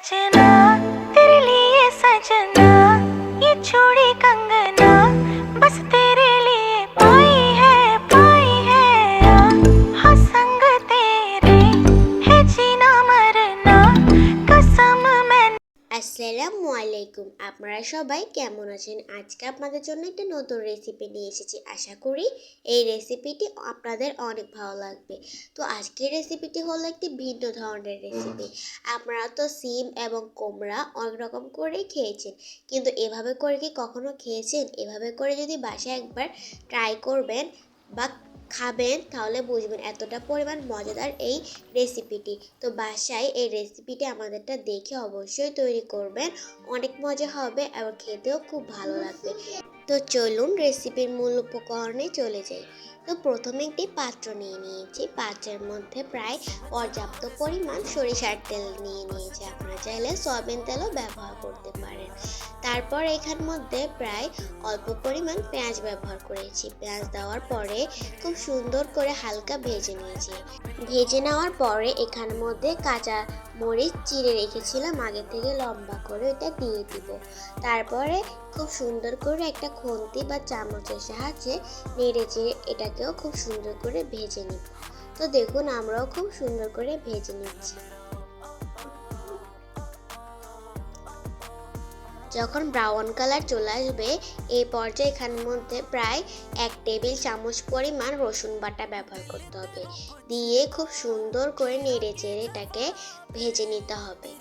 सजना तेरे लिए सजना ये चूड़ी कंगना बस तेरे लिए पाई है हाँ संग तेरे है जीना मरना कसम मैं। আসসালামু আলাইকুম। আপনারা সবাই কেমন আছেন? আজকে আপনাদের জন্য একটা নতুন রেসিপি নিয়ে এসেছি। আশা করি এই রেসিপিটি আপনাদের অনেক ভালো লাগবে। তো আজকের রেসিপিটি হলো একটি ভিন্ন ধরনের রেসিপি। আপনারা তো সিম এবং কুমড়া অনেক রকম করেই খেয়েছেন, কিন্তু এভাবে করে কি কখনো খেয়েছেন? এভাবে করে যদি বাসায় একবার ট্রাই করবেন বা খাবেন তাহলে বুঝবেন এতটা পরিমাণ মজাদার এই রেসিপিটি। তো বাসায় এই রেসিপিটি আমাদেরটা দেখে অবশ্যই তৈরি করবেন, অনেক মজা হবে এবং খেতেও খুব ভালো লাগবে। তো চলুন রেসিপির মূল উপকরণে চলে যাই। তো প্রথমে একটি পাত্র নিয়ে নিয়েছি, পাত্রের মধ্যে প্রায় পর্যাপ্ত পরিমাণ সরিষার তেল নিয়ে নিয়েছি, আপনারা চাইলে সয়াবিন তেলও ব্যবহার করতে পারেন। তারপর এখান মধ্যে প্রায় অল্প পরিমাণ পেঁয়াজ ব্যবহার করেছি। পেঁয়াজ দেওয়ার পরে খুব সুন্দর করে হালকা ভেজে নিয়েছি। ভেজে নেওয়ার পরে এখান মধ্যে কাঁচা মরিচ চিড়ে রেখেছিলাম আগে থেকে লম্বা করে, এটা দিয়ে দিব। তারপরে খুব সুন্দর করে একটা খুন্তি বা চামচের সাহায্যে নেড়ে চেড়ে এটাকেও খুব সুন্দর করে ভেজে নিব। তো দেখুন আমরাও খুব সুন্দর করে ভেজে নিচ্ছি। যখন ব্রাউন কালার চলে আসবে এই পর্যায়ে এখানের মধ্যে প্রায় 1 টেবিল চামচ পরিমাণ রসুন বাটা ব্যবহার করতে হবে, দিয়ে খুব সুন্দর করে নেড়ে চেড়ে এটাকে ভেজে নিতে হবে।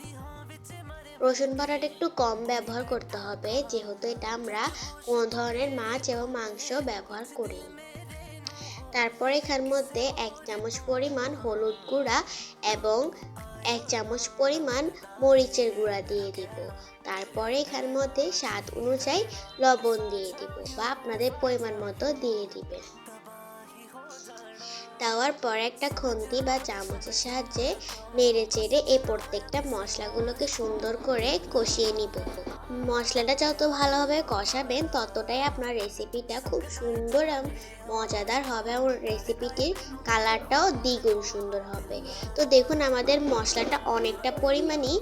রসুন বাটাটা একটু কম ব্যবহার করতে হবে, যেহেতু এটা আমরা কোনো ধরনের মাছ এবং মাংস ব্যবহার করি। তারপর এখান মধ্যে 1 চামচ পরিমাণ হলুদ গুঁড়া এবং 1 চামচ পরিমাণ মরিচের গুঁড়া দিয়ে দিব। তারপরে এখান মধ্যে স্বাদ অনুযায়ী লবণ দিয়ে দিব বা আপনাদের পরিমাণ মতো দিয়ে দিবেন। দেওয়ার পর একটা খুন্তি বা চামচের সাহায্যে নেড়ে চেড়ে এই প্রত্যেকটা মশলাগুলোকে সুন্দর করে কষিয়ে নিব। মশলাটা যত ভালোভাবে কষাবেন ততটাই আপনার রেসিপিটা খুব সুন্দর এবং মজাদার হবে এবং রেসিপিটির কালারটাও দ্বিগুণ সুন্দর হবে। তো দেখুন আমাদের মশলাটা অনেকটা পরিমাণই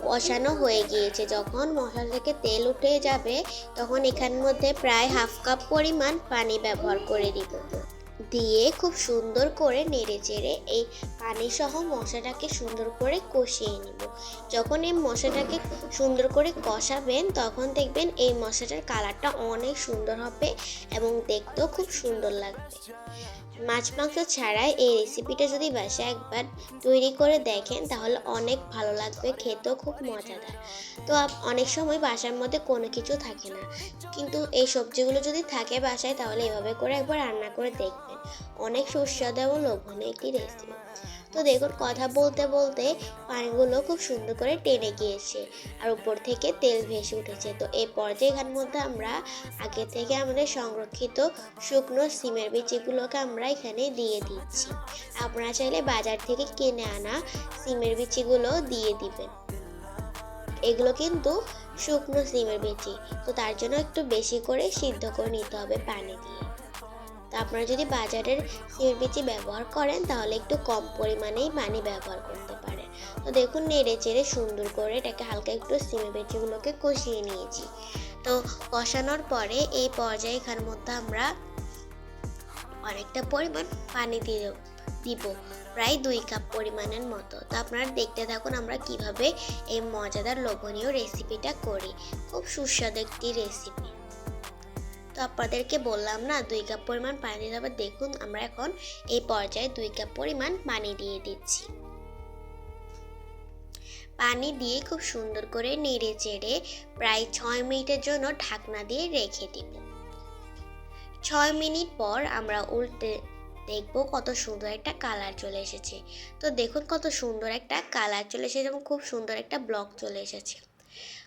কষানো হয়ে গিয়েছে। যখন মশলা থেকে তেল উঠে যাবে তখন এখানের মধ্যে প্রায় হাফ কাপ পরিমাণ পানি ব্যবহার করে দিব, দিয়ে খুব সুন্দর করে নেড়ে চেড়ে এই পানি সহ মশলাটাকে সুন্দর করে কষিয়ে নিব। যখন এই মশলাটাকে সুন্দর করে কষাবেন তখন দেখবেন এই মশলাটার কালারটা অনেক সুন্দর হবে এবং দেখতেও খুব সুন্দর লাগবে। মাছ মাংস ছাড়াই এই রেসিপিটা যদি বাসায় একবার তৈরি করে দেখেন তাহলে অনেক ভালো লাগবে, খেতেও খুব মজাদার। তো অনেক সময় বাসার মধ্যে কোনো কিছু থাকে না, কিন্তু এই সবজিগুলো যদি থাকে বাসায় তাহলে এভাবে করে একবার রান্না করে দেখবেন, অনেক সুস্বাদু এবং লোভনীয় একটি রেসিপি। তো দেখুন কথা বলতে বলতে পানিগুলো খুব সুন্দর করে টেনে গিয়েছে আর উপর থেকে তেল ভেসে উঠেছে। তো এই পর্যায়ে এখানের মধ্যে আমরা আগে থেকে আমাদের সংরক্ষিত শুকনো সিমের বিচিগুলোকে আমরা এখানে দিয়ে দিচ্ছি। আপনারা চাইলে বাজার থেকে কিনে আনা সিমের বিচিগুলো দিয়ে দিবেন। এগুলো কিন্তু শুকনো সিমের বিচি, তো তার জন্য একটু বেশি করে সিদ্ধ করে নিতে হবে পানি দিয়ে। তো আপনারা যদি বাজারের সিমের বিচি ব্যবহার করেন তাহলে একটু কম পরিমাণেই পানি ব্যবহার করতে পারেন। তো দেখুন নেড়ে চেড়ে সুন্দর করে এটাকে হালকা একটু সিমের বিচিগুলোকে কষিয়ে নিয়েছি। তো কষানোর পরে এই পর্যায়ে এখানের মধ্যে আমরা অনেকটা পরিমাণ পানি দিব, প্রায় 2 কাপ পরিমাণের মতো। তো আপনারা দেখতে থাকুন আমরা কিভাবে এই মজাদার লোভনীয় রেসিপিটা করি, খুব সুস্বাদু একটি রেসিপি। তো আপনাদেরকে বললাম না 2 কাপ পরিমাণ পানি দিতে হবে। দেখুন আমরা এখন এই পর্যায়ে 2 কাপ পরিমাণ পানি দিয়ে দিচ্ছি। পানি দিয়ে খুব সুন্দর করে নেড়ে চেড়ে প্রায় 6 মিনিটের জন্য ঢাকনা দিয়ে রেখে দিব। 6 মিনিট পর আমরা উল্টে দেখবো কত সুন্দর একটা কালার চলে এসেছে। তো দেখুন কত সুন্দর একটা কালার চলে এসেছে এবং খুব সুন্দর একটা ব্লক চলে এসেছে।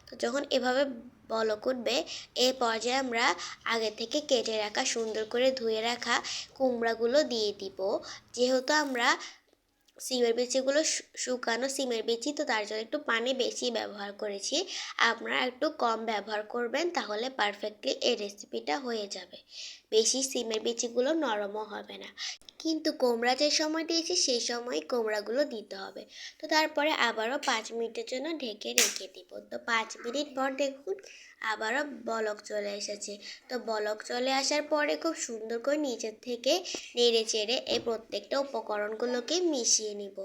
তো যখন এভাবে বলক উঠবে এই পর্যায়ে আমরা আগে থেকে কেটে রাখা সুন্দর করে ধুয়ে রাখা কুমড়াগুলো দিয়ে দিব। যেহেতু আমরা সিমের বিচিগুলো শুকানো সিমের বিচি, তো তার জন্য একটু পানি বেশি ব্যবহার করেছি। আপনারা একটু কম ব্যবহার করবেন তাহলে পারফেক্টলি এই রেসিপিটা হয়ে যাবে, বেশি সিমের বিচিগুলো নরমও হবে না। কিন্তু কুমড়া যে সময় দিয়েছি সেই সময় কুমড়াগুলো দিতে হবে। তো তারপরে আবারও 5 মিনিটের জন্য ঢেকে রেখে দিব। তো 5 মিনিট পর দেখুন আবারও বলক চলে এসেছে। তো বলক চলে আসার পরে খুব সুন্দর করে নিচের থেকে নেড়ে চেড়ে এই প্রত্যেকটা উপকরণগুলোকে মিশিয়ে নিব।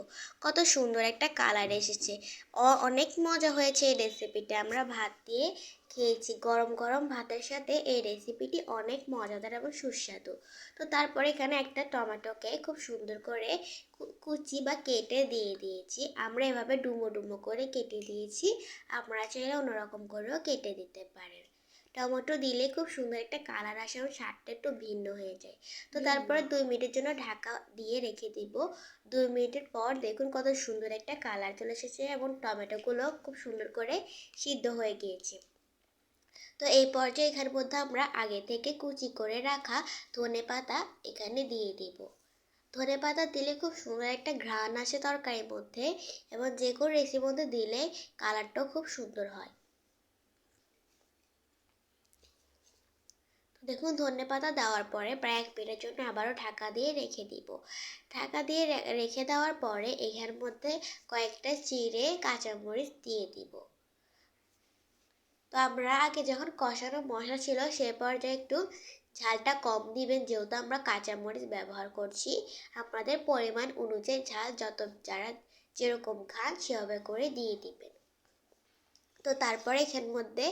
কত সুন্দর একটা কালার এসেছে। অনেক মজা হয়েছে এই রেসিপিটা। আমরা ভাত দিয়ে খেয়েছি, গরম গরম ভাতের সাথে এই রেসিপিটি অনেক মজাদার এবং সুস্বাদু। তো তারপরে এখানে একটা টমেটোকে খুব সুন্দর করে কুচি বা কেটে দিয়ে দিয়েছি। আমরা এভাবে ডুমো ডুমো করে কেটে দিয়েছি, আপনারা চাইলে অন্যরকম করেও কেটে দিতে পারেন। টমেটো দিলে খুব সুন্দর একটা কালার আসে এবং স্বাদটা একটু ভিন্ন হয়ে যায়। তো তারপরে 2 মিনিটের জন্য ঢাকা দিয়ে রেখে দিব। 2 মিনিটের পর দেখুন কত সুন্দর একটা কালার চলে এসেছে এবং টমেটোগুলো খুব সুন্দর করে সিদ্ধ হয়ে গিয়েছে। তো এই পর্যায়ে এখানের মধ্যে আমরা আগে থেকে কুচি করে রাখা ধনেপাতা এখানে দিয়ে দিব। ধনেপাতা দিলে খুব সুন্দর একটা ঘ্রাণ আসে তরকারির মধ্যে এবং যে কোনো রেসিপির মধ্যে দিলে কালারটাও খুব সুন্দর হয়। দেখুন ধনেপাতা দেওয়ার পরে প্রায় 1 মিনিটের জন্য আবারও ঢাকা দিয়ে রেখে দিব। ঢাকা দিয়ে রেখে দেওয়ার পরে এখানের মধ্যে কয়েকটা চিড়ে কাঁচামরিচ দিয়ে দিব। তো আমরা আগে যখন কষানো মশলা ছিল সে পর্যায়ে একটু ঝালটা কম দিবেন, যেহেতু আমরা কাঁচামরিচ ব্যবহার করছি। আপনাদের পরিমাণ অনুযায়ী ঝাল যারা যেরকম খান সেভাবে করে দিয়ে দিবেন। তো তারপরে এখানের মধ্যে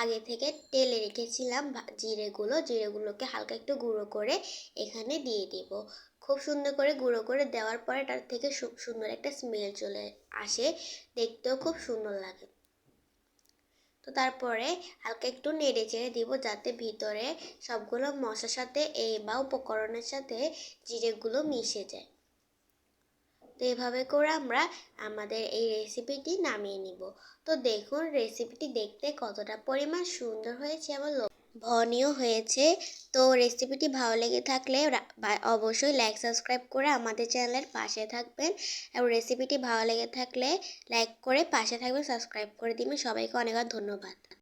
আগে থেকে তেলে রেখেছিলাম জিরেগুলোকে হালকা একটু গুঁড়ো করে এখানে দিয়ে দিব। খুব সুন্দর করে গুঁড়ো করে দেওয়ার পরে তার থেকে সুন্দর একটা স্মেল চলে আসে, দেখতেও খুব সুন্দর লাগে। তো তারপরে হালকা একটু নেড়ে চেড়ে দিব যাতে ভিতরে সবগুলো মশলার সাথে বা উপকরণের সাথে জিরেগুলো মিশে যায়। তো এভাবে করে আমরা আমাদের এই রেসিপিটি নামিয়ে নিব। তো দেখুন রেসিপিটি দেখতে কতটা পরিমাণ সুন্দর হয়েছে এবং লোভনীয় হয়েছে। তো রেসিপিটি ভালো লেগে থাকলে অবশ্যই লাইক সাবস্ক্রাইব করে আমাদের চ্যানেলের পাশে থাকবেন এবং রেসিপিটি ভালো লেগে থাকলে লাইক করে পাশে থাকবেন, সাবস্ক্রাইব করে দিবেন। সবাইকে অনেক ধন্যবাদ।